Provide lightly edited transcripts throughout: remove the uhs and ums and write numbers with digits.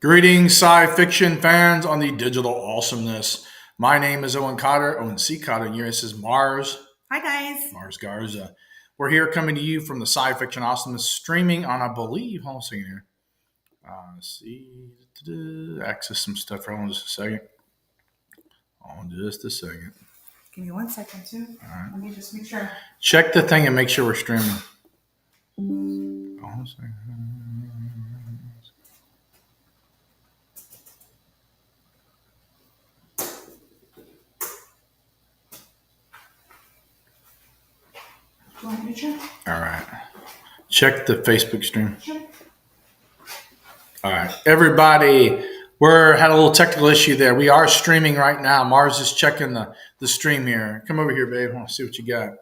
Greetings, SciFiction fans on the digital awesomeness. My name is Owen Cotter, Owen C. Cotter, and this is Mars. Hi, guys. Mars Garza. We're here coming to you from the SciFiction awesomeness, streaming on, I believe, hold on a second here. Let's see, access some stuff. Hold on just a second. Give me 1 second, too. All right. Let me just make sure. Check the thing and make sure we're streaming. Hold on a second. Want me to check? All right. Check the Facebook stream. Sure. All right. Everybody, had a little technical issue there. We are streaming right now. Mars is checking the stream here. Come over here, babe. I want to see what you got.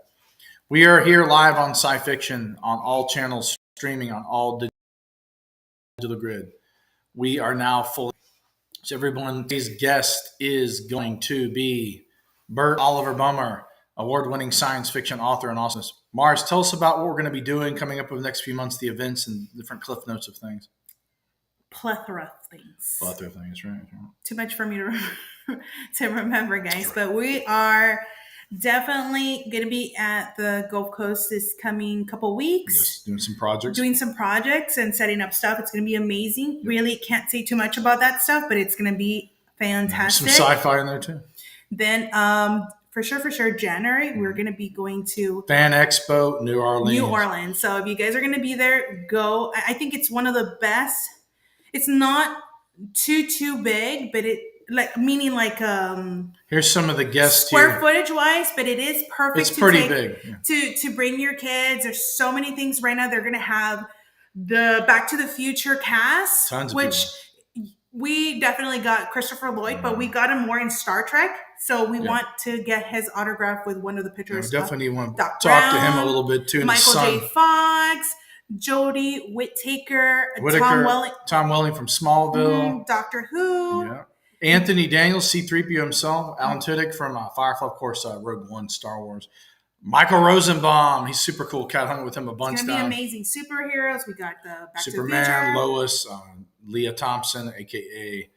We are here live on SciFiction on all channels, streaming on all digital grid. We are now fully. So everyone's guest is going to be Bert-Oliver Boehmer, award-winning science fiction author and awesomeness. Mars, tell us about what we're going to be doing coming up over the next few months, the events and different cliff notes of things. Plethora of things. Right. Too much for me to remember, guys. But we are definitely going to be at the Gulf Coast this coming couple weeks. Yes, doing some projects and setting up stuff. It's going to be amazing. Yep. Really can't say too much about that stuff, but it's going to be fantastic. Some sci-fi in there too. Then, for sure, January, we're going to be going to Fan Expo, New Orleans. So if you guys are going to be there, go. I think it's one of the best. It's not too big, but here's some of the guests square footage wise, but it is perfect. It's pretty big. Yeah. To bring your kids. There's so many things right now. They're going to have the Back to the Future cast, tons of which people. We definitely got Christopher Lloyd, but we got him more in Star Trek. So we want to get his autograph with one of the pictures. Definitely want to talk to him a little bit too. Michael J. Fox, Jodie Whittaker, Tom Welling from Smallville, Doctor Who. Yeah. Anthony Daniels, C-3PO himself, Alan Tudyk from Firefly, of course, Rogue One, Star Wars. Michael Rosenbaum, he's super cool. Cat hung with him a bunch. It's going to be amazing. Superheroes, we got the Back Superman, to the Future. Lois, Leah Thompson, a.k.a.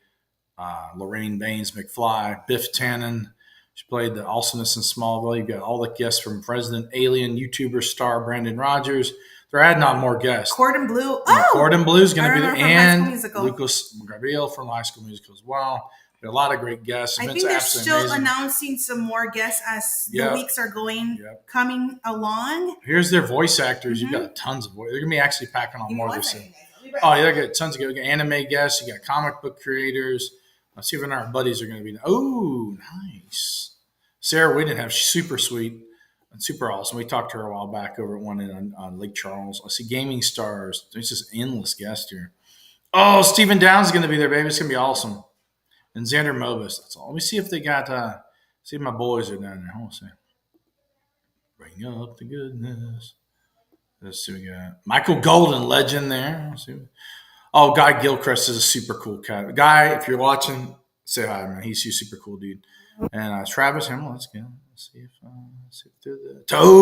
Lorraine Baines McFly, Biff Tannen. She played the awesomeness in Smallville. You've got all the guests from President Alien, YouTuber star Brandon Rogers. They're adding on more guests. Corden Bleu. Corden Bleu is going to be there. And Lucas Gabriel from High School Musical as well. A lot of great guests. I think they're still announcing some more guests as the weeks are coming along. Here's their voice actors. You've got tons of voice. They're going to be actually packing on more this year. Oh, yeah, they got tons of good. We got anime guests. You got comic book creators. Let's see if our buddies are going to be. Oh, nice. Sarah Whitten, she's super sweet and super awesome. We talked to her a while back over at one on Lake Charles. I see gaming stars. There's just endless guests here. Oh, Stephen Downs is going to be there, baby. It's going to be awesome. And Xander Mobus. That's all. Let me see if they got. See if my boys are down there. Hold on a second. Bring up the goodness. Let's see what we got. Michael Golden, legend there. Let's see. Oh, Guy Gilchrist is a super cool cat. Guy, if you're watching, say hi, man. He's a super cool dude. And Travis Hamill. Let's go. Let's see if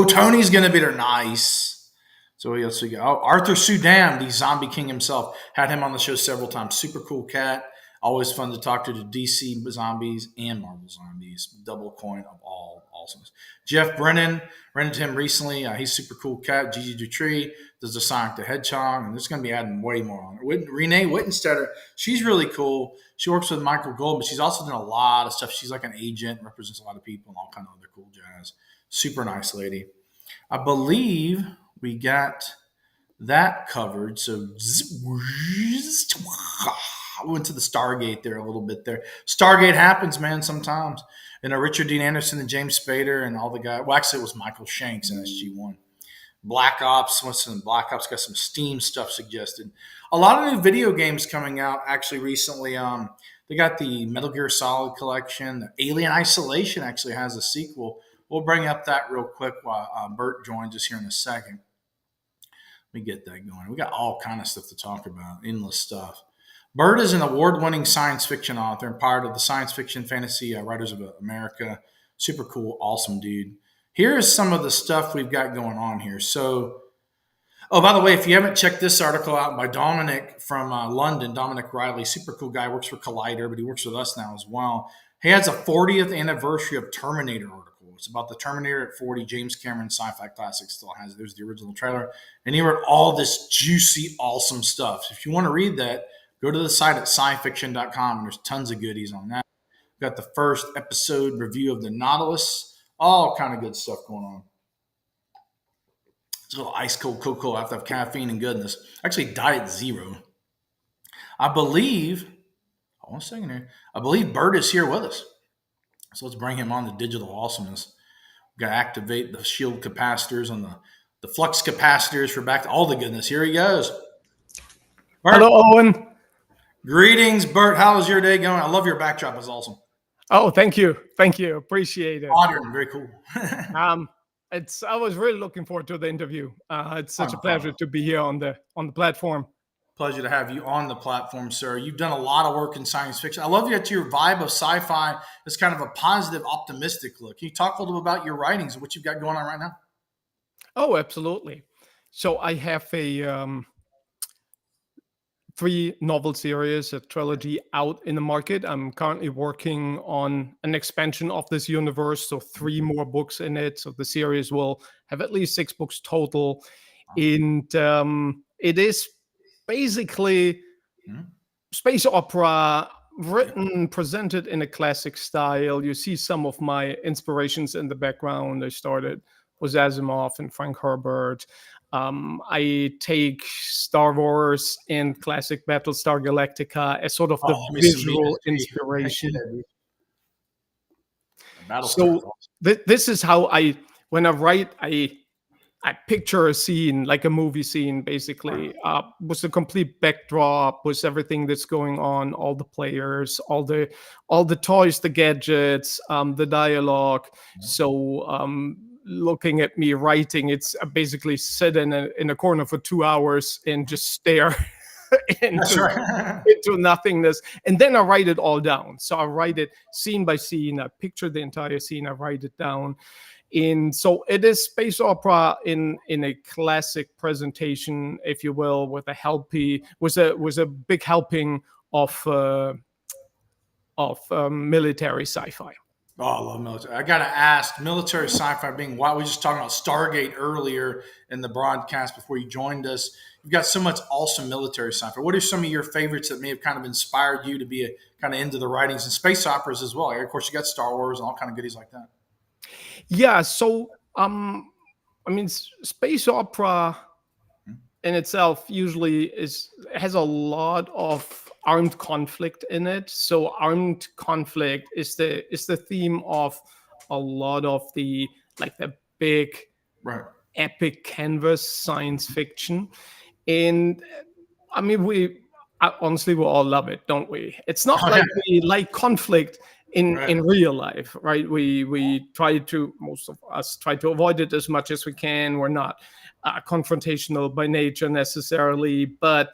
Tony's gonna be there. Nice. So what else we got? Oh, Arthur Sudam, the Zombie King himself. Had him on the show several times. Super cool cat. Always fun to talk to the DC zombies and Marvel zombies. Double coin of all awesomeness. Jeff Brennan, ran into him recently. He's super cool cat. Gigi Dutry does the Sonic the Hedgehog, and there's going to be adding way more on it. Renee Wittenstetter, she's really cool. She works with Michael Gold, but she's also done a lot of stuff. She's like an agent, represents a lot of people and all kind of other cool jazz. Super nice lady. I believe we got that covered. So I went to the Stargate there a little bit there. Stargate happens, man, sometimes. And Richard Dean Anderson and James Spader and all the guys. Well, actually, it was Michael Shanks in SG-1. Black Ops. Black Ops got some Steam stuff suggested. A lot of new video games coming out actually recently. They got the Metal Gear Solid collection. The Alien Isolation actually has a sequel. We'll bring up that real quick while Bert joins us here in a second. Let me get that going. We got all kind of stuff to talk about. Endless stuff. Bert is an award-winning science fiction author and part of the Science Fiction Fantasy Writers of America. Super cool, awesome dude. Here's some of the stuff we've got going on here. So Oh, by the way, if you haven't checked this article out by Dominic from London, Dominic Riley, super cool guy, works for Collider, but he works with us now as well. He has a 40th anniversary of Terminator article. It's about the Terminator at 40. James Cameron Sci-Fi Classic still has it. There's the original trailer. And he wrote all this juicy, awesome stuff. So if you want to read that, go to the site at SciFiction.com, and there's tons of goodies on that. We've got the first episode review of the Nautilus. All kind of good stuff going on. It's a little ice cold cocoa. I have to have caffeine and goodness. Actually, Diet Zero. I believe, hold on a second here. I believe Bert is here with us. So let's bring him on to digital awesomeness. We've got to activate the shield capacitors and the flux capacitors for back to all the goodness. Here he goes. Bert. Hello, Owen. Greetings, Bert. How is your day going? I love your backdrop. It's awesome. Oh, thank you. Thank you. Appreciate it. Modern. Very cool. I was really looking forward to the interview. It's such a pleasure to be here on the platform. Pleasure to have you on the platform, sir. You've done a lot of work in science fiction. I love that your vibe of sci-fi is kind of a positive, optimistic look. Can you talk a little bit about your writings and what you've got going on right now? Oh, absolutely. So I have a 3-novel series, a trilogy out in the market. I'm currently working on an expansion of this universe, so 3 more books in it. So the series will have at least 6 books total. And it is basically space opera written, presented in a classic style. You see some of my inspirations in the background. I started with Asimov and Frank Herbert. I take Star Wars and classic Battlestar Galactica as sort of the visual inspiration. So this is how when I write, I picture a scene, like a movie scene, basically, with a complete backdrop, with everything that's going on, all the players, all the toys, the gadgets, the dialogue. So looking at me writing, it's basically sit in a corner for 2 hours and just stare into nothingness. And then I write it all down. So I write it scene by scene. I picture the entire scene. I write it down. And so it is space opera in a classic presentation, if you will, with a big helping of military sci-fi. Oh, I love military. I got to ask, military sci-fi being wild. We were just talking about Stargate earlier in the broadcast before you joined us. You've got so much awesome military sci-fi. What are some of your favorites that may have kind of inspired you to be kind of into the writings and space operas as well? Of course, you got Star Wars and all kind of goodies like that. Yeah, so space opera in itself usually has a lot of armed conflict in it. So armed conflict is the theme of a lot of the big epic canvas science fiction. And we all love it, don't we? It's not like we like conflict in real life, right? Most of us try to avoid it as much as we can. We're not confrontational by nature necessarily, but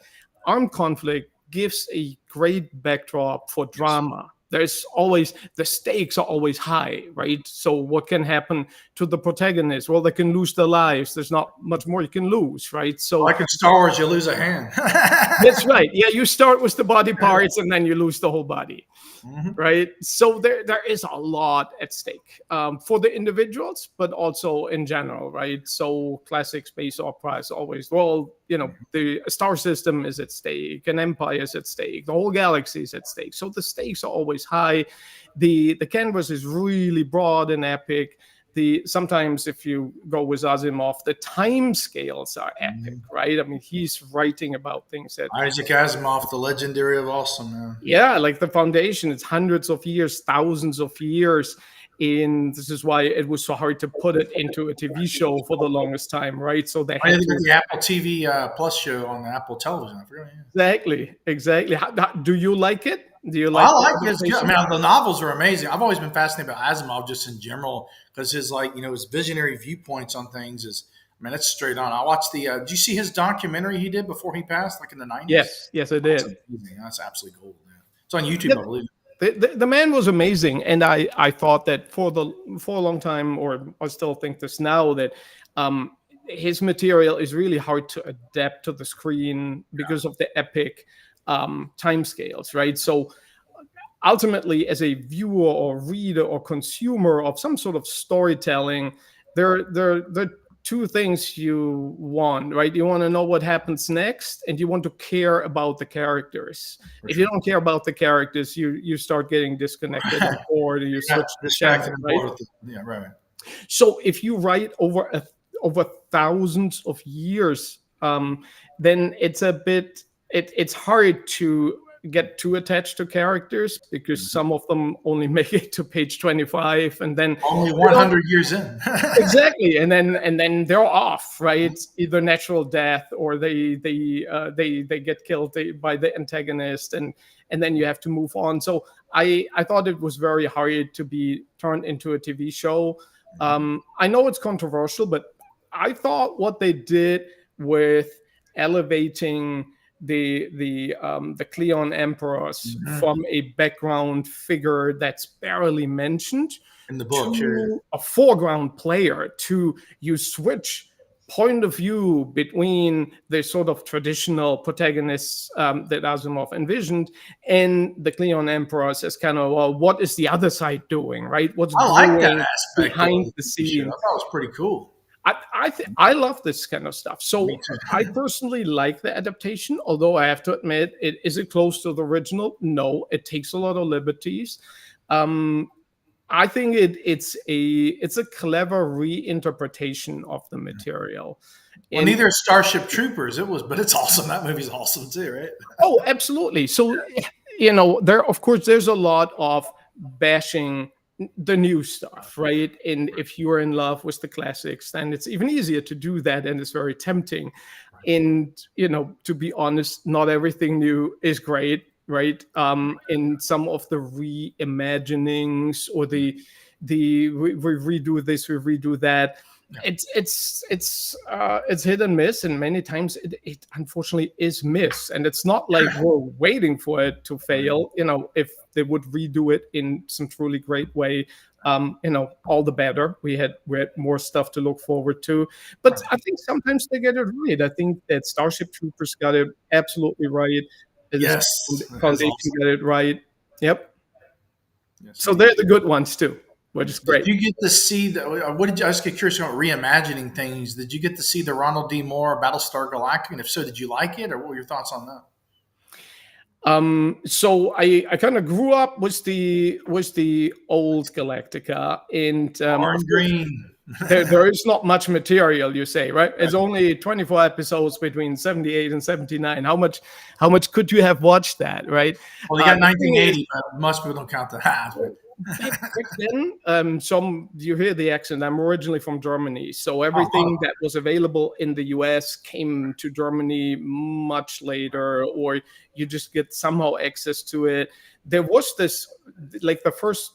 armed conflict gives a great backdrop for drama. There's always, the stakes are always high, right? So what can happen to the protagonist? Well, they can lose their lives. There's not much more you can lose, right? So like in Star Wars, you lose a hand. That's right. Yeah, you start with the body parts and then you lose the whole body, right? So there is a lot at stake for the individuals, but also in general, right? So classic space opera is always, the star system is at stake, an empire is at stake, the whole galaxy is at stake. So the stakes are always high. The canvas is really broad and epic. Sometimes if you go with Asimov, the time scales are epic, right? I mean, he's writing about things that Isaac Asimov, the legendary of awesome, man. Yeah, like the Foundation, it's hundreds of years, thousands of years. And this is why it was so hard to put it into a TV show for the longest time, right? So they had the Apple TV Plus show on the Apple television. I forgot. Exactly. Do you like it? Do you like? I like it. It's good. I mean, the novels are amazing. I've always been fascinated by Asimov just in general because his his visionary viewpoints on things is. I mean, that's straight on. I watched did you see his documentary he did before he passed, like in the 90s? Yes, I did. That's absolutely gold, man. It's on YouTube, I believe. The man was amazing, and I thought that for a long time, or I still think this now, that his material is really hard to adapt to the screen because of the epic timescales, right? So ultimately, as a viewer or reader or consumer of some sort of storytelling, there are two things you want, right? You want to know what happens next, and you want to care about the characters. If you don't care about the characters, you start getting disconnected and bored, and you switch the channel, right? Yeah, right. So if you write over thousands of years, then it's a bit it's hard to get too attached to characters because some of them only make it to page 25 and then only 100 years in. Exactly, and then they're off, right? It's either natural death or they get killed by the antagonist, and then you have to move on. So I thought it was very hard to be turned into a TV show. I know it's controversial, but I thought what they did with elevating the Cleon emperors from a background figure that's barely mentioned in the book to a foreground player, to you switch point of view between the sort of traditional protagonists that Asimov envisioned and the Cleon emperors as kind of, well, what is the other side doing, right? What's like that aspect behind the scenes? I thought it was pretty cool. I love this kind of stuff. So I personally like the adaptation, although I have to admit, is it close to the original? No, it takes a lot of liberties. I think it's a clever reinterpretation of the material. Well, neither Starship Troopers, but it's awesome. That movie's awesome too, right? Oh, absolutely. So, there's a lot of bashing the new stuff, right? And if you're in love with the classics, then it's even easier to do that, and it's very tempting. And to be honest, not everything new is great, right? In some of the reimaginings or we redo this, we redo that. It's hit and miss, and many times it unfortunately is miss. And it's not like we're waiting for it to fail. If they would redo it in some truly great way, all the better. We had more stuff to look forward to. But I think sometimes they get it right. I think that Starship Troopers got it absolutely right. Yes, Foundation got it right. Yep. Yes, so they're the good ones too. Which is great. Did you get to see I was curious about reimagining things. Did you get to see the Ronald D. Moore Battlestar Galactica? And if so, did you like it, or what were your thoughts on that? So I kind of grew up with the old Galactica, and orange green. there is not much material, you say, right? It's only 24 episodes between 78 and 79. How much could you have watched that, right? Well, they got 1980, but most people don't count that. Back then, you hear the accent. I'm originally from Germany, so everything that was available in the US came to Germany much later, or you just get somehow access to it. There was this, like the first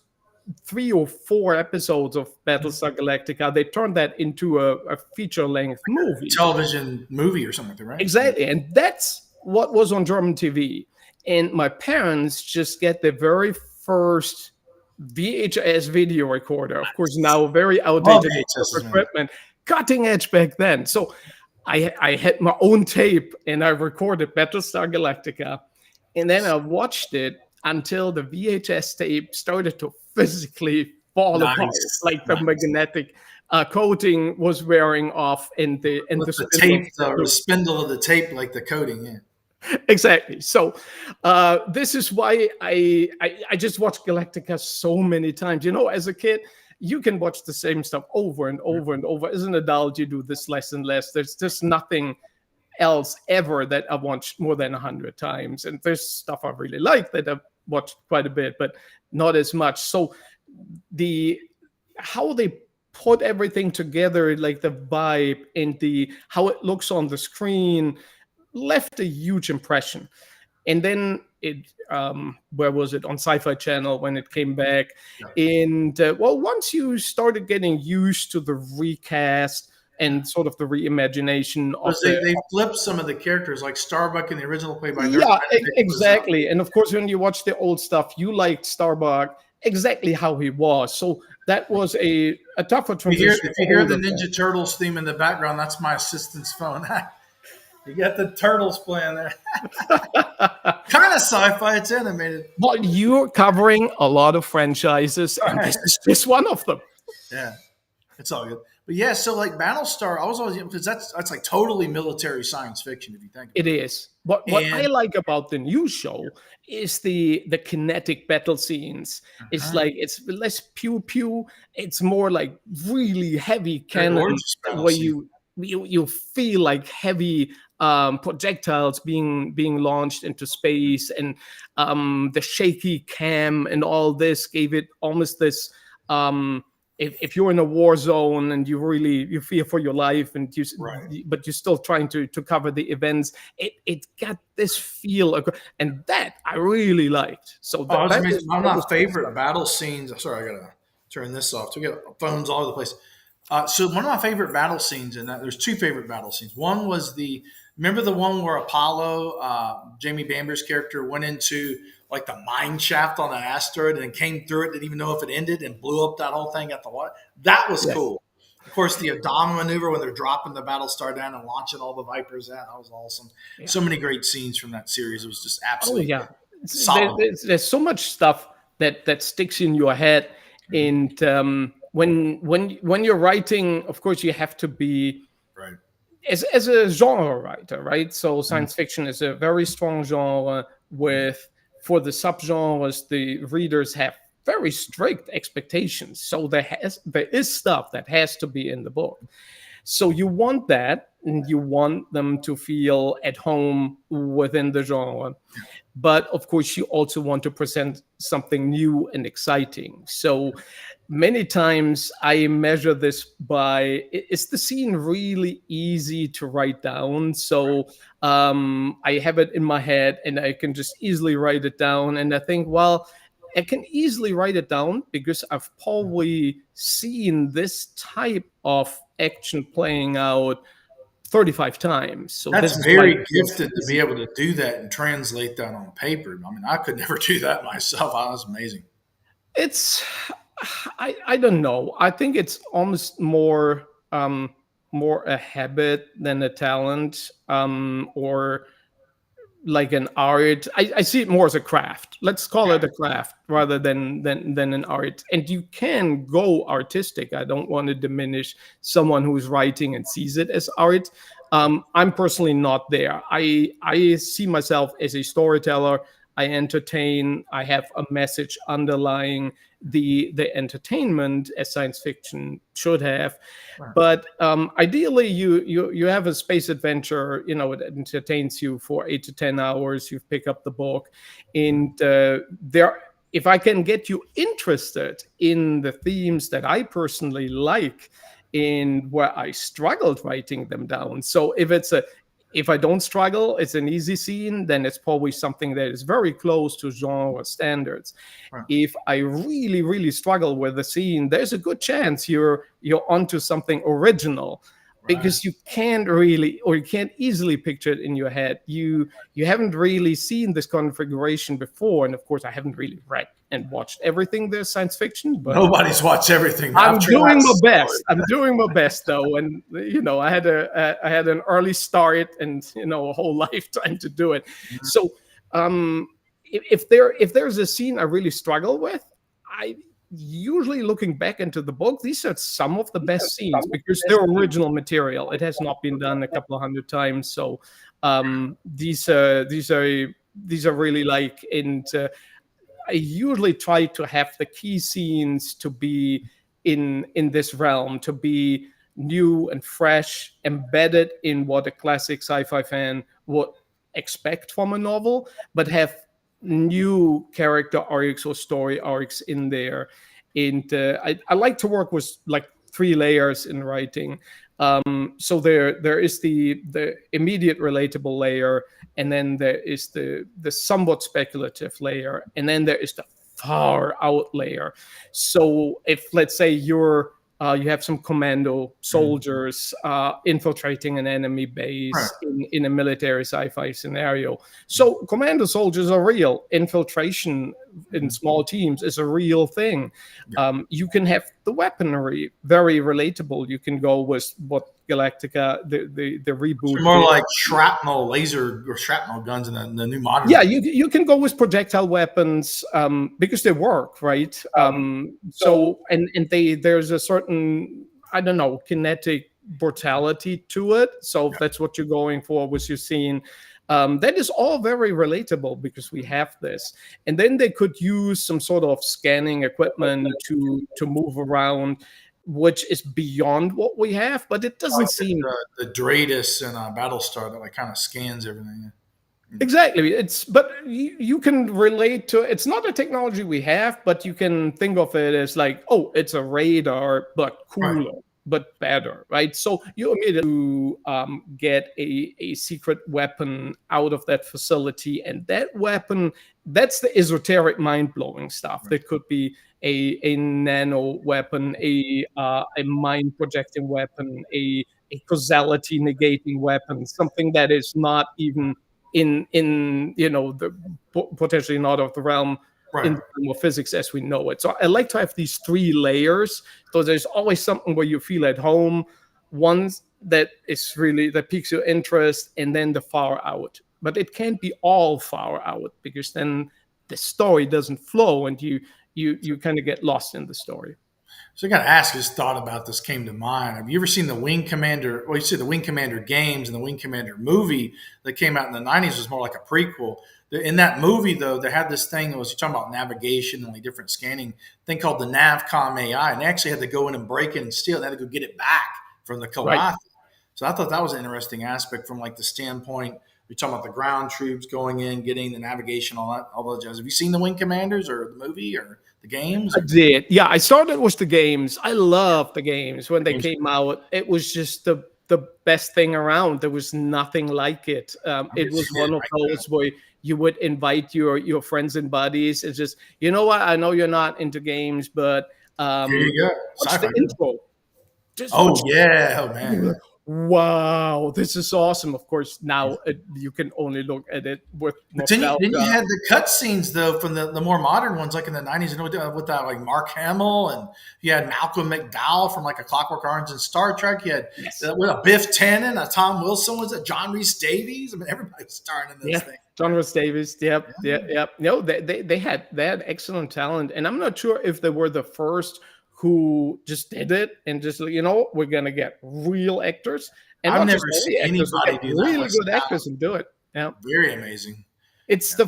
3 or 4 episodes of Battlestar Galactica, they turned that into a feature-length movie. Television movie or something, right? Exactly, and that's what was on German TV. And my parents just get the very first VHS video recorder, of course, now very outdated equipment, cutting edge back then. So I had my own tape and I recorded Battlestar Galactica, and then I watched it until the VHS tape started to physically fall apart, like the magnetic coating was wearing off, and the spindle of the tape, like the coating. Yeah. Exactly. So this is why I just watched Galactica so many times. As a kid, you can watch the same stuff over and over and over. As an adult, you do this less and less. There's just nothing else ever that I've watched more than 100 times. And there's stuff I really like that I've watched quite a bit, but not as much. So how they put everything together, like the vibe and how it looks on the screen, left a huge impression. And then where was it? On Sci-Fi Channel when it came back. Yeah. And once you started getting used to the recast and sort of the reimagination of they flipped some of the characters, like Starbuck in the original play by exactly. And of course, when you watch the old stuff, you liked Starbuck exactly how he was. So that was a tougher If you hear, transition. if you hear the Ninja Turtles theme in the background, that's my assistant's phone. You got the turtles playing there. Kind of sci-fi. It's animated. Well, you're covering a lot of franchises, and this is just one of them. Yeah, it's all good. But yeah, so like Battlestar, I was always because that's like totally military science fiction if you think It about it. is. What I like about the new show is the kinetic battle scenes. It's like it's less pew pew. It's more like really heavy cannon where you feel like heavy projectiles being launched into space, and the shaky cam and all this gave it almost this. If you're in a war zone and you fear for your life, and but you're still trying to cover the events, it got this feel, and that I really liked. So one of my favorite battle scenes. Sorry, I gotta turn this off. So we got phones all over the place. So one of my favorite battle scenes, and there's two favorite battle scenes. One was remember the one where Apollo, Jamie Bamber's character, went into like the mine shaft on an asteroid and came through it, didn't even know if it ended, and blew up that whole thing at the water. That was cool. Of course, the Adama maneuver when they're dropping the Battlestar down and launching all the Vipers out, that was awesome. Yeah. So many great scenes from that series. It was just absolutely solid. There's so much stuff that sticks in your head. And when you're writing, of course, you have to be right as a genre writer, right? So science fiction is a very strong genre for the subgenres, the readers have very strict expectations. So there is stuff that has to be in the book. So you want that, and you want them to feel at home within the genre. But of course, you also want to present something new and exciting. So many times I measure this by, is the scene really easy to write down? So I have it in my head and I can just easily write it down. And I think, well, I can easily write it down because I've probably seen this type of action playing out 35 times. So that's very gifted to be able to do that and translate that on paper. I mean, I could never do that myself. That was amazing. I don't know. I think it's almost more a habit than a talent, or like an art. I see it more as a craft. Let's call it a craft rather than an art. And you can go artistic. I don't want to diminish someone who's writing and sees it as art. I'm personally not there. I see myself as a storyteller. I entertain. I have a message underlying the entertainment, as science fiction should have. Right. But ideally, you have a space adventure. You know, it entertains you for 8 to 10 hours. You pick up the book, and if I can get you interested in the themes that I personally like, in where I struggled writing them down. So if I don't struggle, it's an easy scene, then it's probably something that is very close to genre standards. Right. If I really, really struggle with the scene, there's a good chance you're onto something original. Right. Because you can't really, or you can't easily picture it in your head. You haven't really seen this configuration before. And of course, I haven't really read and watched everything there's science fiction. But nobody's watched everything. I'm doing my best. I'm doing my best, though. And, I had an early start and, a whole lifetime to do it. Mm-hmm. So if there's a scene I really struggle with, usually looking back into the book, these are some of the best scenes because they're original material. It has not been done a couple of hundred times. So these are really like, and I usually try to have the key scenes to be in this realm, to be new and fresh, embedded in what a classic sci-fi fan would expect from a novel, but have new character arcs or story arcs in there. And I like to work with like 3 layers in writing. So there is the immediate relatable layer, and then there is the somewhat speculative layer, and then there is the far out layer. So if, let's say, you have some commando soldiers infiltrating an enemy base in a military sci-fi scenario. So commando soldiers are real. Infiltration in small teams is a real thing. Yeah. You can have the weaponry very relatable. You can go with what Galactica, the reboot. So more like shrapnel, laser or shrapnel guns in the new modern. Yeah, you can go with projectile weapons because they work, right? So there's a certain, I don't know, kinetic brutality to it. So if that's what you're going for with your scene, that is all very relatable because we have this. And then they could use some sort of scanning equipment to move around, which is beyond what we have, but it doesn't seem the Dratus and Battlestar that like kind of scans everything. Exactly. But you can relate to it's not a technology we have, but you can think of it as like, oh, it's a radar, but cooler, right, but better, right? So you immediately get a secret weapon out of that facility, and that weapon, that's the esoteric, mind-blowing stuff. Right. That could be a nano weapon, a mind projecting weapon, a causality negating weapon, something that is not even in the potentially not of the realm, right, in the realm of physics as we know it. So I like to have these 3 layers. So there's always something where you feel at home, one that is really that piques your interest, and then the far out. But it can't be all far out because then the story doesn't flow and you kind of get lost in the story. So I got to ask, just thought about this, came to mind. Have you ever seen the Wing Commander? Well, you see the Wing Commander games and the Wing Commander movie that came out in the 90s was more like a prequel. In that movie, though, they had this thing that was, you're talking about navigation and like different scanning thing called the Navcom AI. And they actually had to go in and break it and steal it. They had to go get it back from the Kalathi. Right. So I thought that was an interesting aspect from like the standpoint. You're talking about the ground troops going in, getting the navigation, all those jazz. Have you seen the Wing Commanders or the movie or the games? I did. Yeah, I started with the games. I loved the games when they came out. It was just the best thing around. There was nothing like it. It was one of those where you would invite your friends and buddies. It's just, you know what? I know you're not into games, but here you go. Watch the intro. Oh man. Wow, this is awesome. Of course, now you can only look at it with nostalgia. Then you had the cutscenes, though, from the more modern ones, like in the 90s, with that, like Mark Hamill, and you had Malcolm McDowell from like A Clockwork Orange and Star Trek. You had with a Biff Tannen, a Tom Wilson, was it John Rhys Davies? I mean, everybody's starring in this thing. John Rhys Davies, yep. No, they had excellent talent, and I'm not sure if they were the first who just did it and just, we're going to get real actors. And I've never seen anybody do that. Really good actors and do it. Yeah. Very amazing. It's the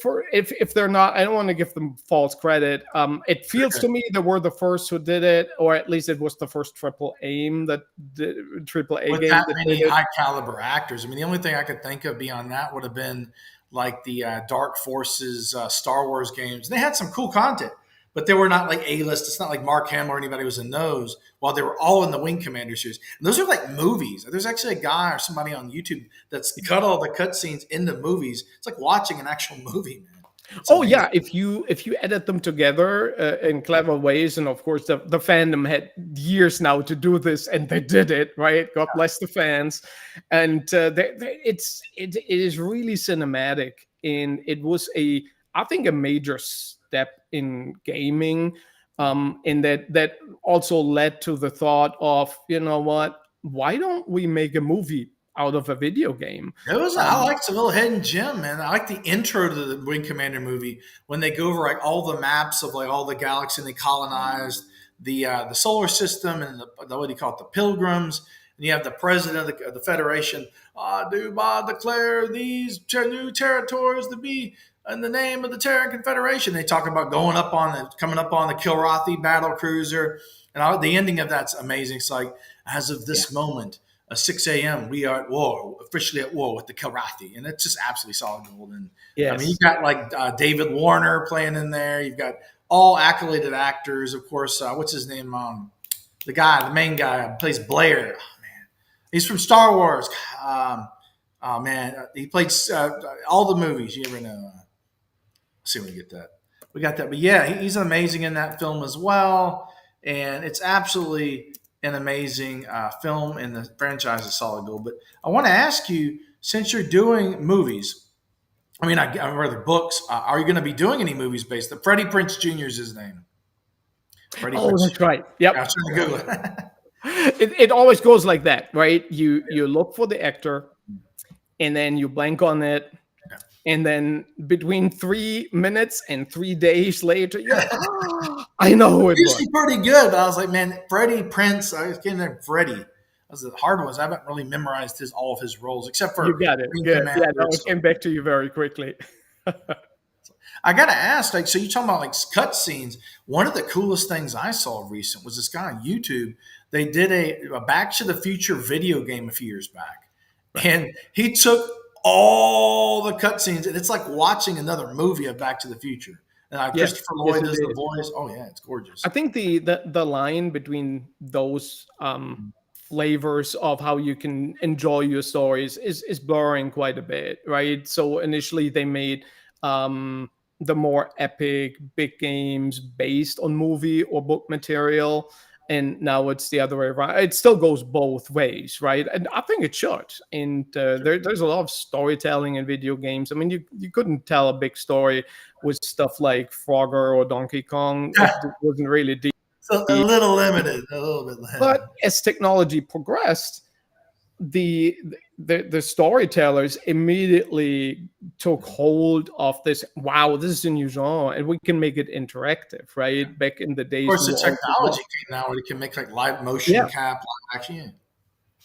first, if they're not, I don't want to give them false credit. It feels to me they were the first who did it, or at least it was the first AAA game with that many high caliber actors. I mean, the only thing I could think of beyond that would have been like the Dark Forces Star Wars games. They had some cool content, but they were not like A-list. It's not like Mark Hamill or anybody was in those, while they were all in the Wing Commander series. And those are like movies. There's actually a guy or somebody on YouTube that's cut all the cutscenes into movies. It's like watching an actual movie, man. Yeah, if you edit them together in clever ways, and of course the fandom had years now to do this, and they did it, right? God bless the fans, and it is really cinematic, and it was I think a major step in gaming, and that also led to the thought of, you know what, why don't we make a movie out of a video game? I like the little hidden gem, man. I like the intro to the Wing Commander movie when they go over like all the maps of like all the galaxy, and they colonized the solar system, and the what do you call it, the Pilgrims. And you have the president of the Federation. I do declare these new territories to be in the name of the Terran Confederation. They talk about coming up on the Kilrathi battle cruiser, and the ending of that's amazing. It's like, as of this moment, 6 a.m., we are officially at war with the Kilrathi, and it's just absolutely solid gold. And I mean, you got like David Warner playing in there. You've got all accoladed actors, of course. What's his name? The main guy plays Blair. Oh man, he's from Star Wars. He played all the movies. You ever know? Let's see when we get that. We got that, but yeah, he's amazing in that film as well, and it's absolutely an amazing film, and the franchise is solid gold. But I want to ask you, since you're doing movies, I mean, I read the books. Are you going to be doing any movies based? Freddie Prinze Jr. is his name. Freddie Oh, Prinze that's Jr. right. Yeah, I was Yep. trying to Google it. It always goes like that, right? You look for the actor, and then you blank on it, Yeah. and then between 3 minutes and 3 days later, you're like, oh, I know who it was. Usually pretty good, but I was like, man, Freddie Prince. I was getting there, Freddie. That was the hard ones. I haven't really memorized all of his roles except for You got it. Green Good. Commander. Yeah, no, it came back to you very quickly. I gotta ask, like, so you talking about like cut scenes? One of the coolest things I saw recent was this guy on YouTube. They did a Back to the Future video game a few years back, and he took all the cut scenes, and it's like watching another movie of Back to the Future. And Yes, Christopher yes, Lloyd it does the is. voice. Oh yeah, it's gorgeous. I think the line between those flavors of how you can enjoy your stories is blurring quite a bit, right? So initially they made the more epic big games based on movie or book material, and now it's the other way around. It still goes both ways, right? And I think it should. And there's a lot of storytelling in video games. I mean, you couldn't tell a big story with stuff like Frogger or Donkey Kong. It wasn't really deep. So a little limited, a little bit limited. But as technology progressed, the storytellers immediately took hold of this. Wow, this is a new genre, and we can make it interactive, right? Back in the Of days, course, the technology came now where it can make like live motion cap, live action.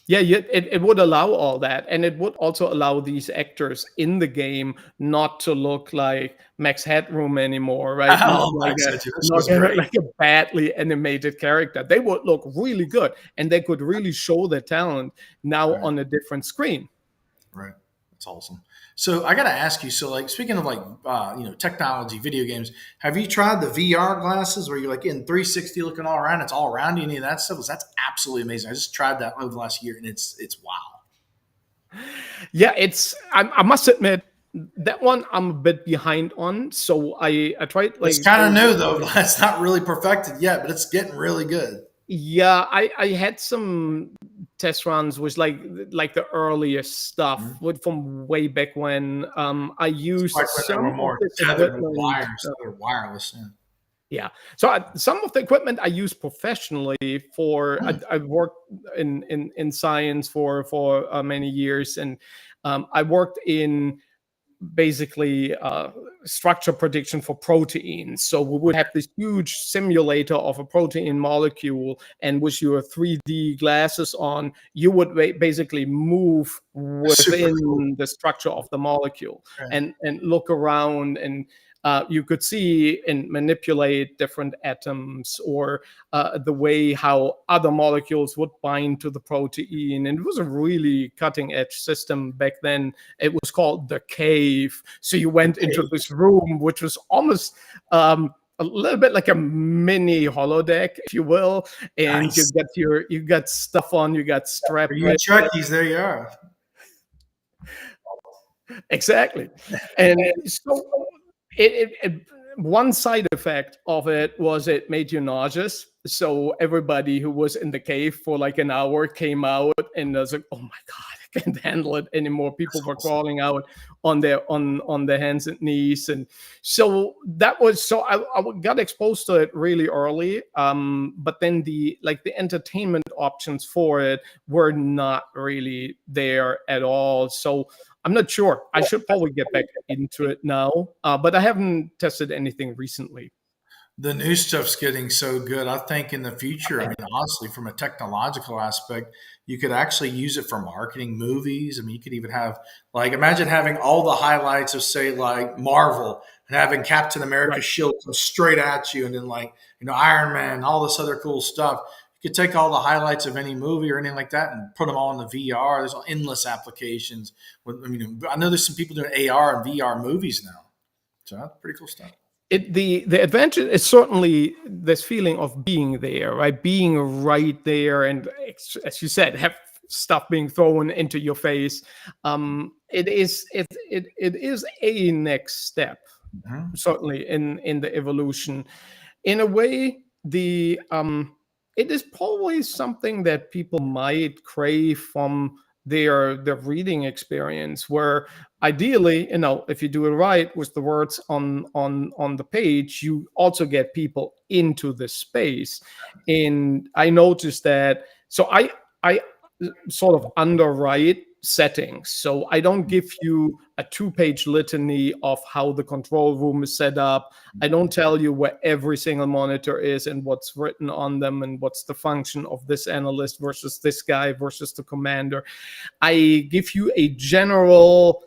yeah, it would allow all that, and it would also allow these actors in the game not to look like Max Headroom anymore, right? I Not love like Max a, Headroom. This not was great. like a badly animated character. They would look really good, and they could really show their talent now on a different screen. Right. That's awesome. So I got to ask you. So, like, speaking of like, technology, video games, have you tried the VR glasses where you're like in 360 looking all around? It's all around you. Any of that stuff? That's absolutely amazing. I just tried that over the last year, and it's wow. Yeah, I must admit that one I'm a bit behind on. So I tried like It's kind of new though. It's not really perfected yet, but it's getting really good. Yeah, I had some test runs with like the earliest stuff from way back when. I used Like when they some were of more this tethered with equipment. wires, they're wireless. Yeah. Yeah, so some of the equipment I use professionally for. I've worked in science for many years, and I worked in basically structure prediction for proteins. So we would have this huge simulator of a protein molecule, and with your 3D glasses on, you would basically move within the structure of the molecule and look around, and you could see and manipulate different atoms or the way how other molecules would bind to the protein. And it was a really cutting edge system back then. It was called the cave. So you went into this room, which was almost a little bit like a mini holodeck, if you will, and Nice. you got stuff on, you got strapped. You Trekkies, there you are. Exactly, and so one side effect of it was it made you nauseous. So everybody who was in the cave for like an hour came out and was like, "Oh my god, I can't handle it anymore." People were crawling out on their hands and knees, and so that was so I got exposed to it really early. But then the entertainment options for it were not really there at all. So I'm not sure. I should probably get back into it now, but I haven't tested anything recently. The new stuff's getting so good. I think in the future, I mean, honestly, from a technological aspect, you could actually use it for marketing movies. I mean, you could even have, like, imagine having all the highlights of, say, like Marvel and having Captain America's shield come straight at you, and then, like, Iron Man, all this other cool stuff. You could take all the highlights of any movie or anything like that and put them all in the VR. There's endless applications. I know there's some people doing AR and VR movies now. So that's pretty cool stuff. The advantage is certainly this feeling of being there, right? Being right there, and as you said, have stuff being thrown into your face. It is a next step, certainly in the evolution. In a way, it is probably something that people might crave from their reading experience, where ideally, if you do it right with the words on the page, you also get people into the space. And I noticed that. So I sort of underwrite settings. So I don't give you a 2-page litany of how the control room is set up. I don't tell you where every single monitor is and what's written on them and what's the function of this analyst versus this guy versus the commander. I give you a general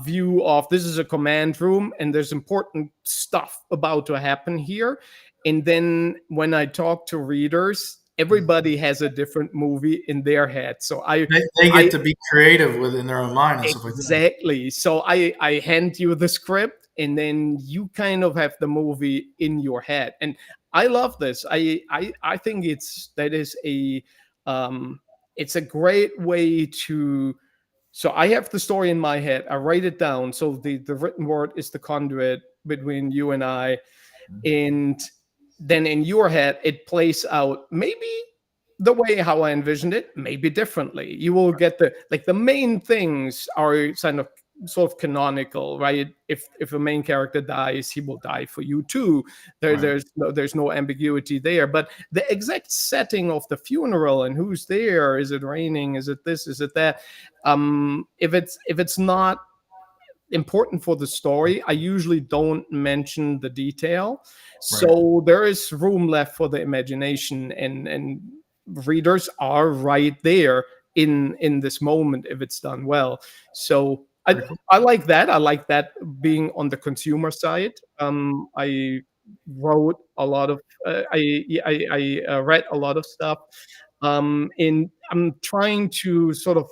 view of this is a command room and there's important stuff about to happen here. And then when I talk to readers, everybody has a different movie in their head. So they get to be creative within their own mind and stuff like that. Exactly. So I hand you the script and then you kind of have the movie in your head. And I love this. I think it's a great way to. So I have the story in my head. I write it down. So the written word is the conduit between you and I. And then in your head, it plays out maybe the way how I envisioned it, maybe differently. You will get the main things are sort of canonical, right? If a main character dies, he will die for you too. There's no ambiguity there. But the exact setting of the funeral and who's there, is it raining? Is it this? Is it that? If it's not important for the story, I usually don't mention the detail. So there is room left for the imagination, and readers are right there in this moment if it's done well. So I like that. I like that being on the consumer side. I wrote a lot of I read a lot of stuff, and I'm trying to sort of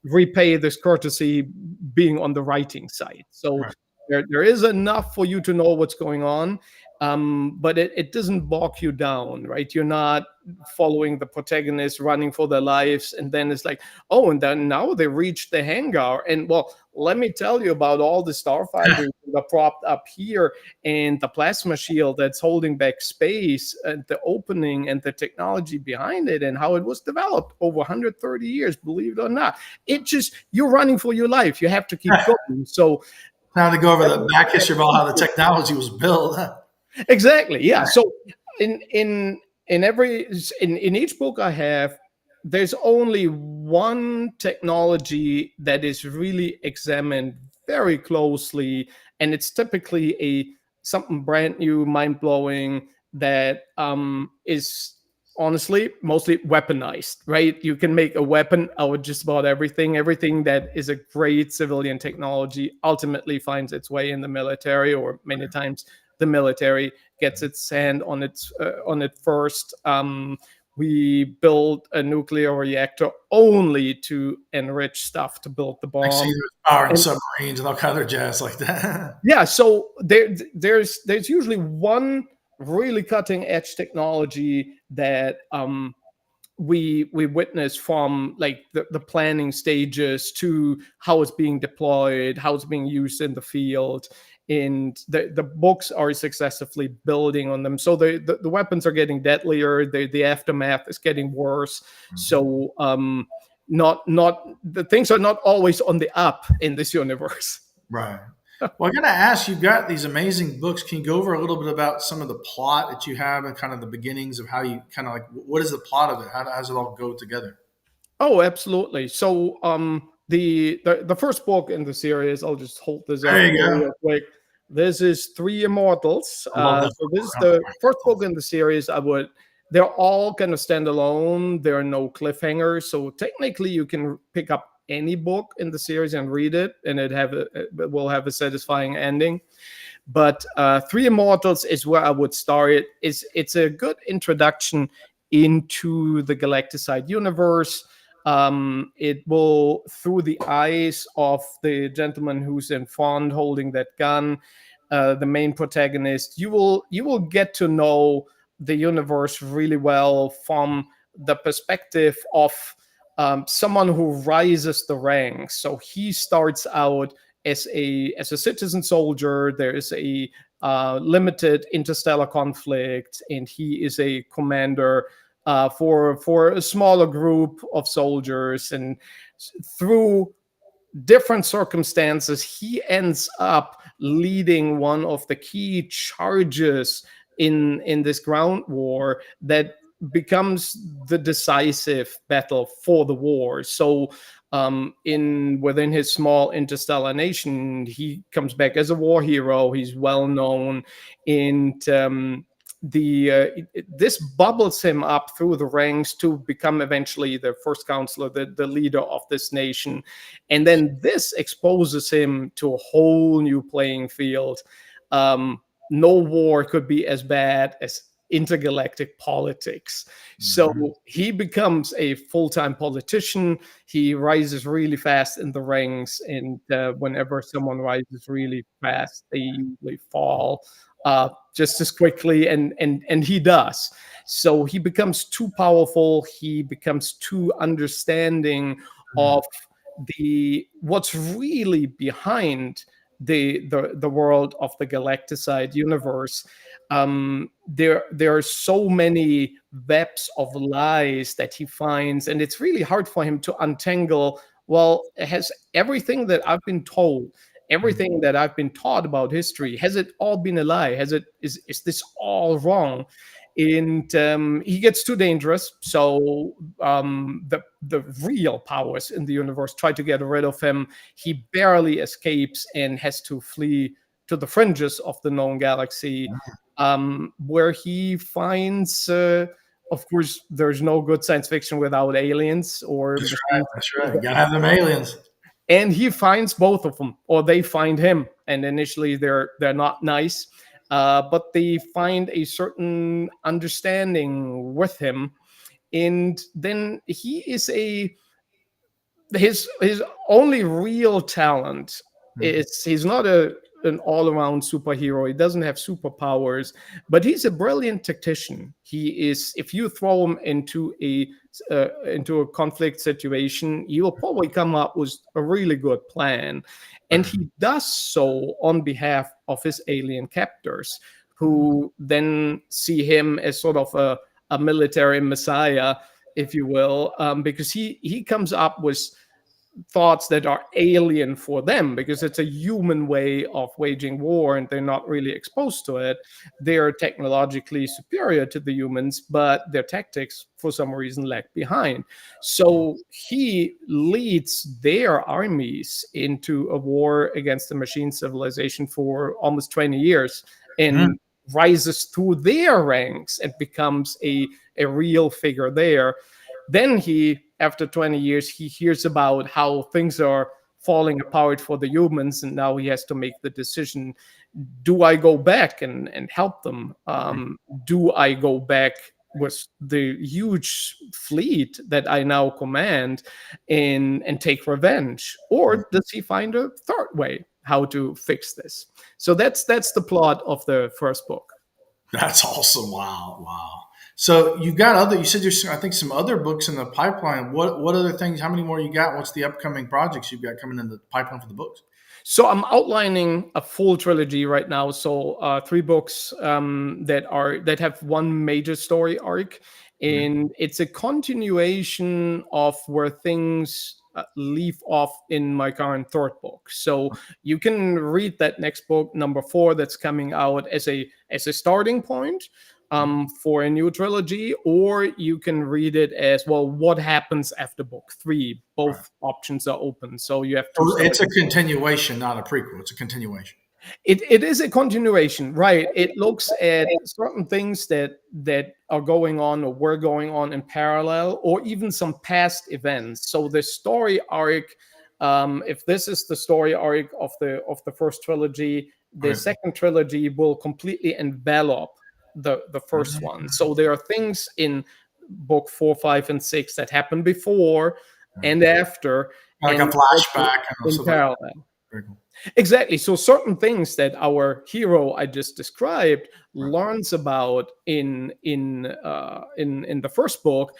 repay this courtesy being on the writing side. So there is enough for you to know what's going on, but it doesn't bog you down, right? You're not following the protagonist running for their lives, and then it's like, oh, and then now they reached the hangar, and well, let me tell you about all the starfighters that are propped up here, and the plasma shield that's holding back space, and the opening, and the technology behind it, and how it was developed over 130 years, believe it or not. It just, you're running for your life. You have to keep going. So now to go over the back history about how the technology was built. Exactly. Yeah. So in each book I have, there's only one technology that is really examined very closely, and it's typically something brand new, mind blowing, that is honestly mostly weaponized, right? You can make a weapon out of just about everything. Everything that is a great civilian technology ultimately finds its way in the military, or many times the military gets its hand on it first. We build a nuclear reactor only to enrich stuff to build the bomb. I see there's power in submarines and all kind of jazz like that. Yeah, so there's usually one really cutting edge technology that we witness, from like the planning stages to how it's being deployed, how it's being used in the field. And the books are successively building on them. So the weapons are getting deadlier. The aftermath is getting worse. Mm-hmm. So not the things are not always on the up in this universe. Right. Well, I'm going to ask, you've got these amazing books. Can you go over a little bit about some of the plot that you have and kind of the beginnings of how you kind of like, what is the plot of it? How does it all go together? Oh, absolutely. So the first book in the series, I'll just hold this up real quick. This is Three Immortals. So this is the first book in the series. They're all kind of standalone. There are no cliffhangers. So technically you can pick up any book in the series and read it, and it will have a satisfying ending. But Three Immortals is where I would start. It's a good introduction into the Galacticide universe. It will, through the eyes of the gentleman who's in front holding that gun, the main protagonist, you will get to know the universe really well from the perspective of someone who rises the ranks. So he starts out as a citizen soldier. There is a limited interstellar conflict, and he is a commander for a smaller group of soldiers, and through different circumstances, he ends up leading one of the key charges in this ground war that becomes the decisive battle for the war. So in within his small interstellar nation, he comes back as a war hero. He's well known, and this bubbles him up through the ranks to become eventually the first counselor, the leader of this nation. And then this exposes him to a whole new playing field. No war could be as bad as intergalactic politics. So he becomes a full-time politician. He rises really fast in the ranks, and whenever someone rises really fast, they usually fall just as quickly, and he does. So he becomes too powerful. He becomes too understanding of what's really behind the world of the galacticide universe. There are so many webs of lies that he finds, and it's really hard for him to untangle. Well, has everything that I've been told, everything that I've been taught about history, has it all been a lie? Is this all wrong? And he gets too dangerous, so the real powers in the universe try to get rid of him. He barely escapes and has to flee to the fringes of the known galaxy, where he finds, of course, there's no good science fiction without aliens or That's right. That's right. You gotta have them aliens. And he finds both of them, or they find him. And initially, they're not nice, but they find a certain understanding with him. And then he is his only real talent is he's not an all-around superhero. He doesn't have superpowers, but he's a brilliant tactician. He is, if you throw him into a conflict situation, he will probably come up with a really good plan. And he does so on behalf of his alien captors, who then see him as sort of a military messiah, if you will, because he comes up with thoughts that are alien for them, because it's a human way of waging war and they're not really exposed to it. They're technologically superior to the humans, but their tactics for some reason lag behind. So he leads their armies into a war against the machine civilization for almost 20 years and rises through their ranks and becomes a real figure there. Then after 20 years, he hears about how things are falling apart for the humans, and now he has to make the decision: do I go back and help them? Do I go back with the huge fleet that I now command and take revenge, or does he find a third way how to fix this? So that's the plot of the first book. That's awesome! Wow. So you said there's, I think, some other books in the pipeline. What other things? How many more you got? What's the upcoming projects you've got coming in the pipeline for the books? So I'm outlining a full trilogy right now. So 3 books that have one major story arc, and it's a continuation of where things leave off in my current third book. So you can read that next book, number 4, that's coming out as a starting point for a new trilogy, or you can read it as, well, what happens after book 3. Both options are open. So you have to. It's a continuation, not a prequel. It's a continuation. It is a continuation, right? It looks at certain things that are going on or were going on in parallel, or even some past events. So the story arc, if this is the story arc of the first trilogy, the second trilogy will completely envelop the first one. So there are things in book 4, 5, and 6 that happen before and after, like a flashback in parallel. Very cool. Exactly. So certain things that our hero I just described learns about in the first book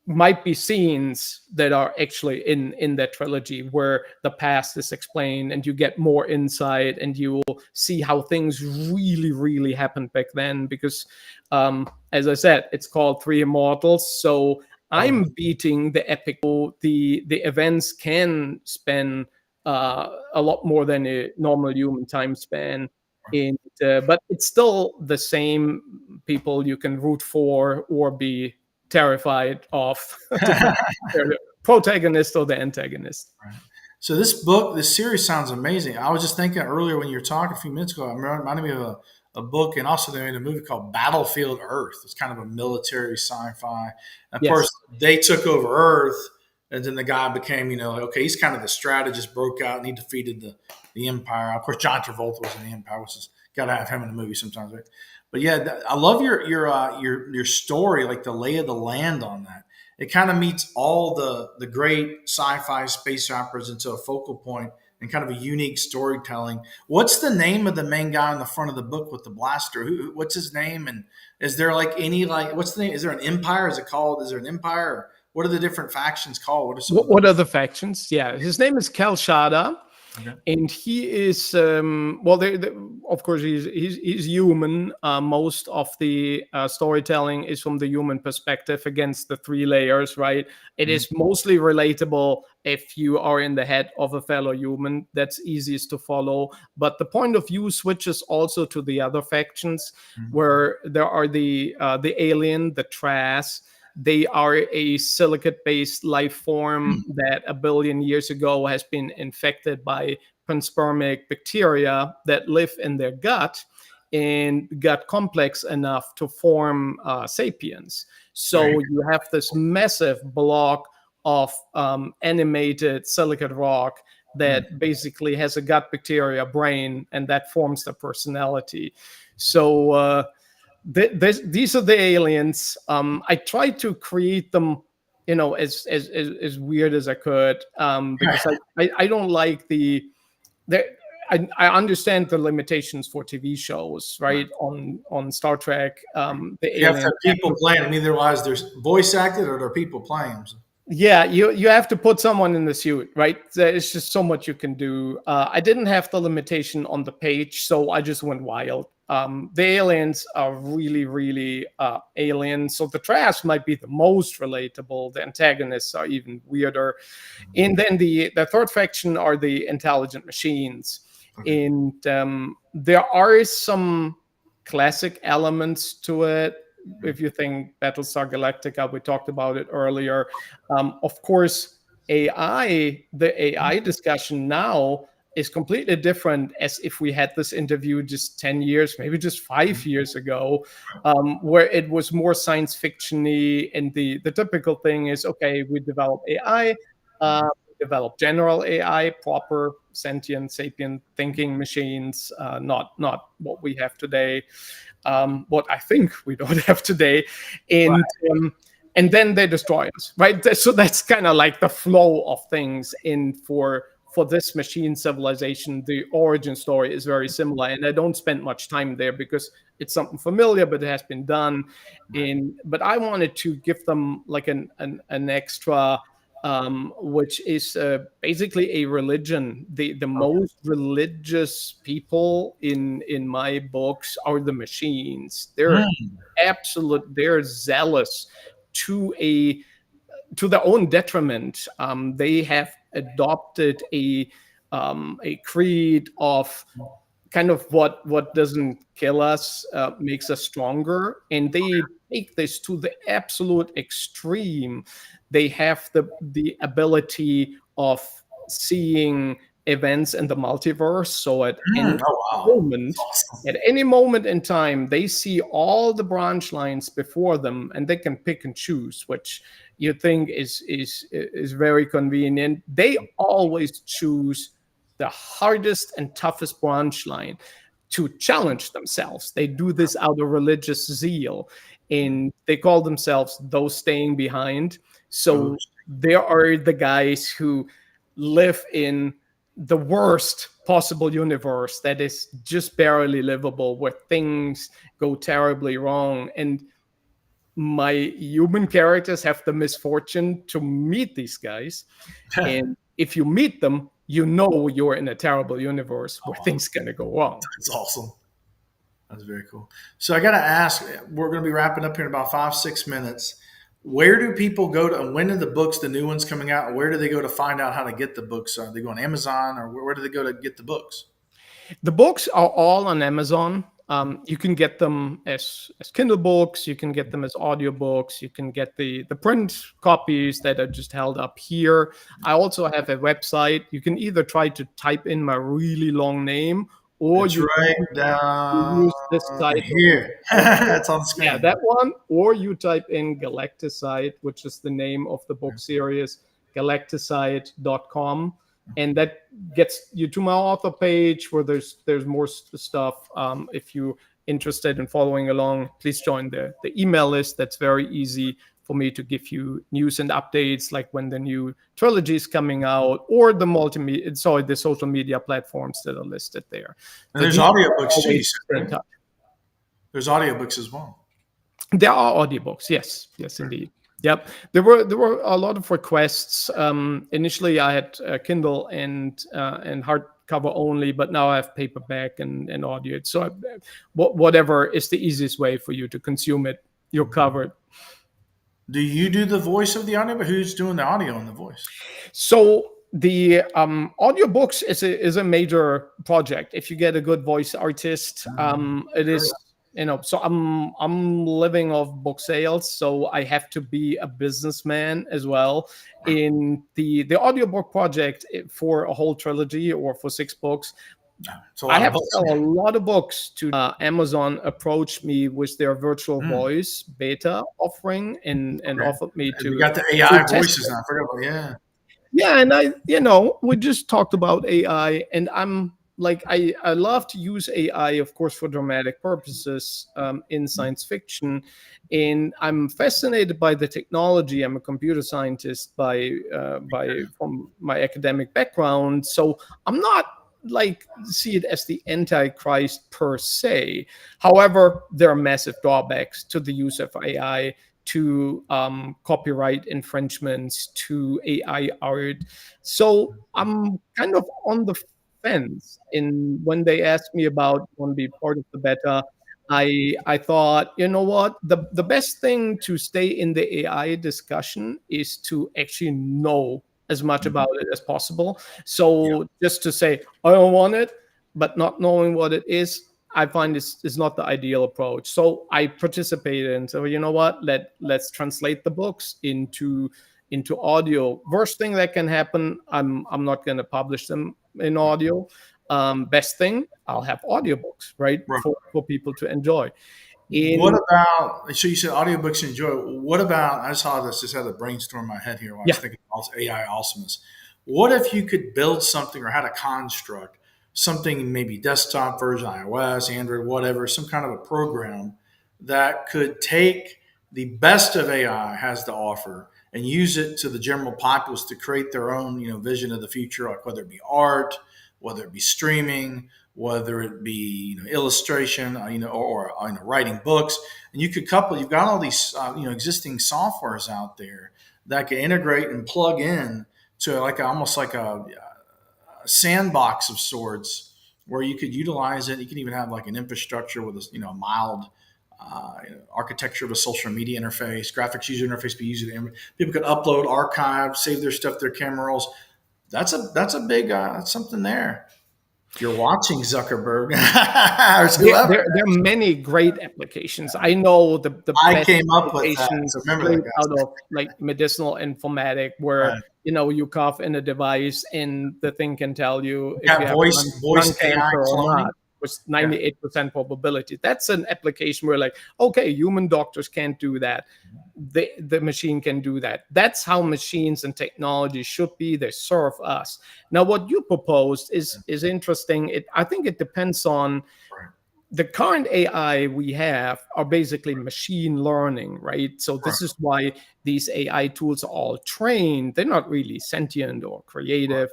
might be scenes that are actually in that trilogy where the past is explained and you get more insight and you will see how things really happened back then, because as I said, it's called Three Immortals, so I'm beating the epic. The events can span a lot more than a normal human time span, and but it's still the same people you can root for or be terrified of, the protagonist or the antagonist. Right. So this series sounds amazing. I was just thinking earlier when you were talking a few minutes ago, it reminded me of a book, and also they made a movie called Battlefield Earth. It's kind of a military sci-fi. And of course, they took over Earth, and then the guy became, like, okay, he's kind of the strategist, broke out, and he defeated the Empire. Of course, John Travolta was in the Empire, which is got to have him in the movie sometimes, right? But yeah, I love your story, like the lay of the land on that. It kind of meets all the great sci-fi space operas into a focal point and kind of a unique storytelling. What's the name of the main guy on the front of the book with the blaster? What's his name? And is there what's the name? Is there an empire? Is there an empire? Or what are the different factions called? What are the factions? Yeah, his name is Kel Shada. Okay. And he is of course he's human. Most of the storytelling is from the human perspective against the three layers, right? It is mostly relatable if you are in the head of a fellow human. That's easiest to follow. But the point of view switches also to the other factions, where there are the alien, the Trass. They are a silicate-based life form that 1 billion years ago has been infected by panspermic bacteria that live in their gut and got complex enough to form sapiens. So you have this massive block of animated silicate rock that basically has a gut bacteria brain, and that forms the personality. So these are the aliens. I tried to create them, as weird as I could, because I don't like I understand the limitations for TV shows, right? On Star Trek, the you have to have people playing them. Otherwise, there's voice acted or there are people playing them. Yeah, you have to put someone in the suit, right? There's just so much you can do. I didn't have the limitation on the page, so I just went wild. The aliens are really alien. So the Trash might be the most relatable. The antagonists are even weirder. And then the third faction are the intelligent machines. Okay. And there are some classic elements to it. If you think Battlestar Galactica, we talked about it earlier. Of course, the AI discussion now is completely different as if we had this interview just 10 years, maybe just 5 years ago, where it was more science fiction-y. And the typical thing is, okay, we develop AI, develop general AI, proper sentient, sapient thinking machines, not what we have today. What I think we don't have today, and then they destroy us, right? So that's kind of like the flow of things. And for this machine civilization, the origin story is very similar, and I don't spend much time there because it's something familiar, but it has been done. But I wanted to give them like an extra. Which is basically a religion. The most religious people in my books are the machines. They're they're zealous to their own detriment. They have adopted a creed of kind of what doesn't kill us makes us stronger, and they take this to the absolute extreme. They have the ability of seeing events in the multiverse. So at any moment in time, they see all the branch lines before them, and they can pick and choose, which you think is very convenient. They always choose the hardest and toughest branch line to challenge themselves. They do this out of religious zeal, and they call themselves those staying behind. So there are the guys who live in the worst possible universe that is just barely livable, where things go terribly wrong. And my human characters have the misfortune to meet these guys. And if you meet them, you know you're in a terrible universe where things gonna go wrong. That's awesome. That's very cool. So I got to ask, we're going to be wrapping up here in about 5-6 minutes. Where do people go to, when are the books, the new ones coming out? Where do they go to find out how to get the books? Are they go on Amazon, or where do they go to get the books? The books are all on Amazon. You can get them as Kindle books. You can get them as audiobooks. You can get the print copies that are just held up here. I also have a website. You can either try to type in my really long name, or It's you right can down use this site here. That's on the screen. Yeah, that one. Or you type in Galacticide, which is the name of the book series, galacticide.com. And that gets you to my author page where there's more stuff. If you're interested in following along, please join the email list. That's very easy for me to give you news and updates, like when the new trilogy is coming out, or the social media platforms that are listed there. And there's audiobooks too. There's audiobooks as well. There are audiobooks, yes, indeed. Yep, there were a lot of requests. Initially, I had Kindle and hardcover only, but now I have paperback and audio. So whatever is the easiest way for you to consume it, you're covered. Do you do the voice of the audio? But who's doing the audio and the voice? So the audiobooks is a major project. If you get a good voice artist, it is. So I'm living off book sales, so I have to be a businessman as well. In the audiobook project for a whole trilogy or for 6 books, I have to sell a lot of books to Amazon. Approached me with their virtual voice beta offering and offered me to. You got the AI voices now. I forgot about Yeah, and we just talked about AI, and I'm like, I love to use AI, of course, for dramatic purposes in science fiction, and I'm fascinated by the technology. I'm a computer scientist from my academic background, so I'm not see it as the Antichrist per se. However, there are massive drawbacks to the use of AI, to copyright infringements, to AI art. So I'm kind of on the fence. When they asked me about want to be part of the beta, I thought, you know what, the best thing to stay in the AI discussion is to actually know as much about it as possible. So just to say I don't want it, but not knowing what it is, I find is not the ideal approach. So I participated and so, you know what, let's translate the books into audio. Worst thing that can happen, I'm not going to publish them in audio. Best thing, I'll have audiobooks, right? For people to enjoy. What about, so you said audiobooks enjoy. What about, I saw this, just had a brainstorm in my head here while I was thinking about AI awesomeness. What if you could build something or had a construct, something maybe desktop version, iOS, Android, whatever, some kind of a program that could take the best of AI has to offer and use it to the general populace to create their own, vision of the future, like whether it be art, whether it be streaming, whether it be illustration, or writing books, and you could couple. You've got all these existing softwares out there that can integrate and plug in to almost like a sandbox of sorts, where you could utilize it. You can even have like an infrastructure with a mild architecture of a social media interface, graphics user interface, be easy to people could upload, archive, save their stuff, their camera rolls. That's a big something there. If you're watching Zuckerberg, there are many great applications. I know the I came up with that. So remember that, out of like medicinal informatic, where you cough in a device and the thing can tell you if you have voice cancer or not, with 98% probability. That's an application where okay, human doctors can't do that. The machine can do that. That's how machines and technology should be. They serve us. Now, what you proposed is interesting. I think it depends on the current AI we have are basically machine learning, right? So this is why these AI tools are all trained. They're not really sentient or creative.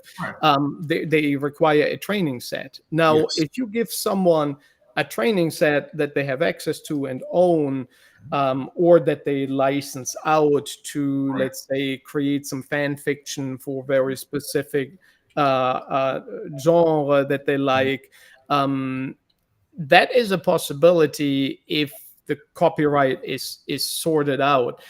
They require a training set. Now, if you give someone a training set that they have access to and own, or that they license out to, let's say, create some fan fiction for very specific genre that they like. That is a possibility if the copyright is sorted out.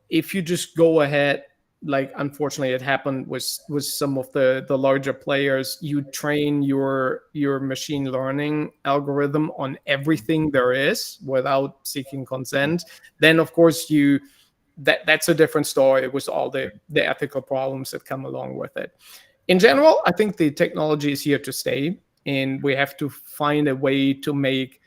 If you just go ahead, like unfortunately it happened with some of the larger players, you train your machine learning algorithm on everything there is without seeking consent, then of course that's a different story with all the ethical problems that come along with it. In general, I think the technology is here to stay, and we have to find a way to make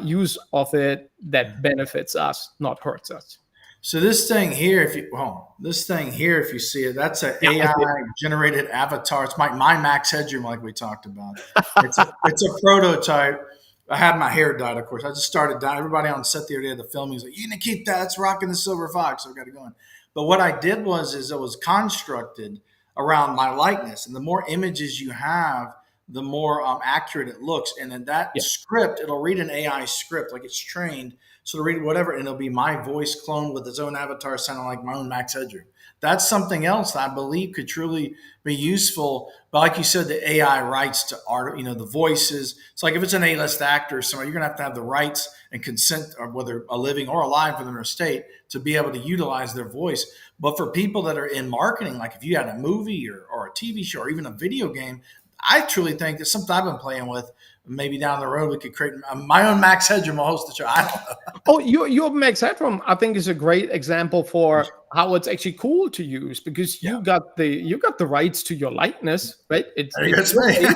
use of it that benefits us, not hurts us. So this thing here, if you see it, that's an AI generated avatar. It's my max headroom, like we talked about. It's a prototype. I had my hair dyed, of course. I just started dyeing. Everybody on set the other day at the filming was like, "You need to keep that. It's rocking the silver fox." So I got it going. But what I did was it was constructed around my likeness, and the more images you have, the more accurate it looks. And then that script, it'll read an AI script, like it's trained. So to read whatever, and it'll be my voice cloned with its own avatar, sounding like my own Max Headroom. That's something else that I believe could truly be useful. But like you said, the AI rights to art, the voices. It's like if it's an A-list actor or somebody, you're going to have the rights and consent, or whether a living or alive within their estate, to be able to utilize their voice. But for people that are in marketing, like if you had a movie or a TV show or even a video game, I truly think it's something I've been playing with. Maybe down the road we could create my own Max Headroom will host the show. I don't know. Oh, your Max Headroom, I think, is a great example for how it's actually cool to use, because you got the rights to your likeness, right? It's me.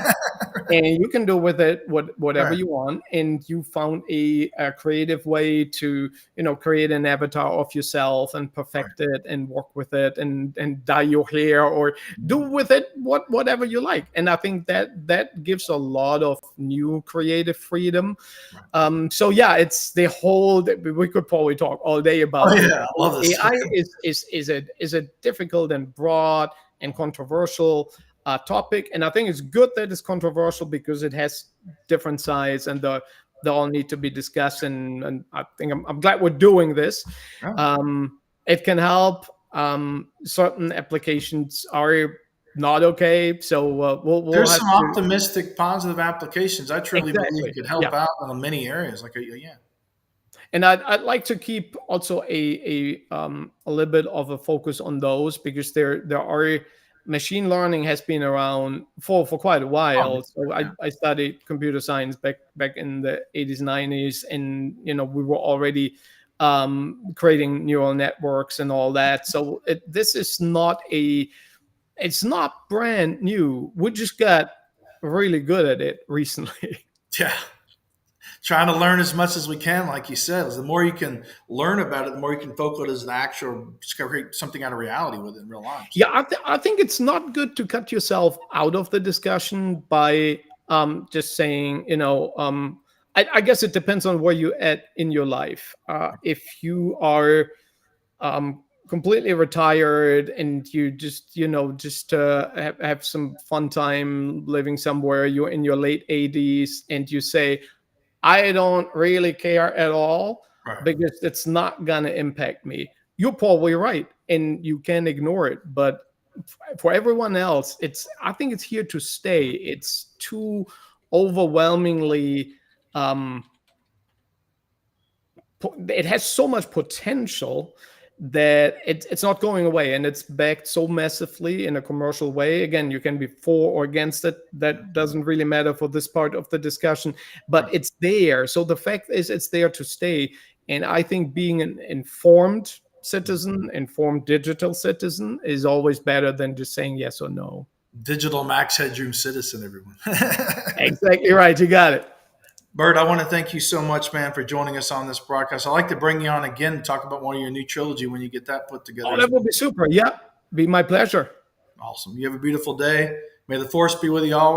And you can do with it whatever you want. And you found a creative way to create an avatar of yourself and perfect it and work with it and dye your hair or do with it whatever you like. And I think that gives a lot of new creative freedom. So yeah, it's the whole. We could probably talk all day about. I love this. AI is a difficult and broad and controversial topic, and I think it's good that it's controversial because it has different sides, and they all need to be discussed. And I think I'm glad we're doing this. It can help. Certain applications are not okay, so there's some optimistic, positive applications. I truly believe could help out in many areas. And I'd like to keep also a little bit of a focus on those, because there are machine learning has been around for quite a while. I studied computer science back in the 80s, 90s, and we were already creating neural networks and all that. So this is not it's not brand new. We just got really good at it recently. Yeah. Trying to learn as much as we can, like you said. The more you can learn about it, the more you can focus it as an actual, create something out of reality with it in real life. Yeah, I think it's not good to cut yourself out of the discussion by just saying, I guess it depends on where you're at in your life. If you are completely retired and you just have some fun time living somewhere, you're in your late 80s, and you say, I don't really care at all because it's not gonna impact me, you're probably right, and you can ignore it. But for everyone else, I think it's here to stay. It's too overwhelmingly it has so much potential that it's not going away, and it's backed so massively in a commercial way. Again, you can be for or against it. That doesn't really matter for this part of the discussion, but it's there. So the fact is, it's there to stay. And I think being an informed citizen, informed digital citizen, is always better than just saying yes or no. Digital Max Headroom citizen, everyone. Exactly right. You got it. Bert, I want to thank you so much, man, for joining us on this broadcast. I'd like to bring you on again and talk about one of your new trilogy when you get that put together. Oh, that would be super. Yeah, be my pleasure. Awesome. You have a beautiful day. May the force be with you all.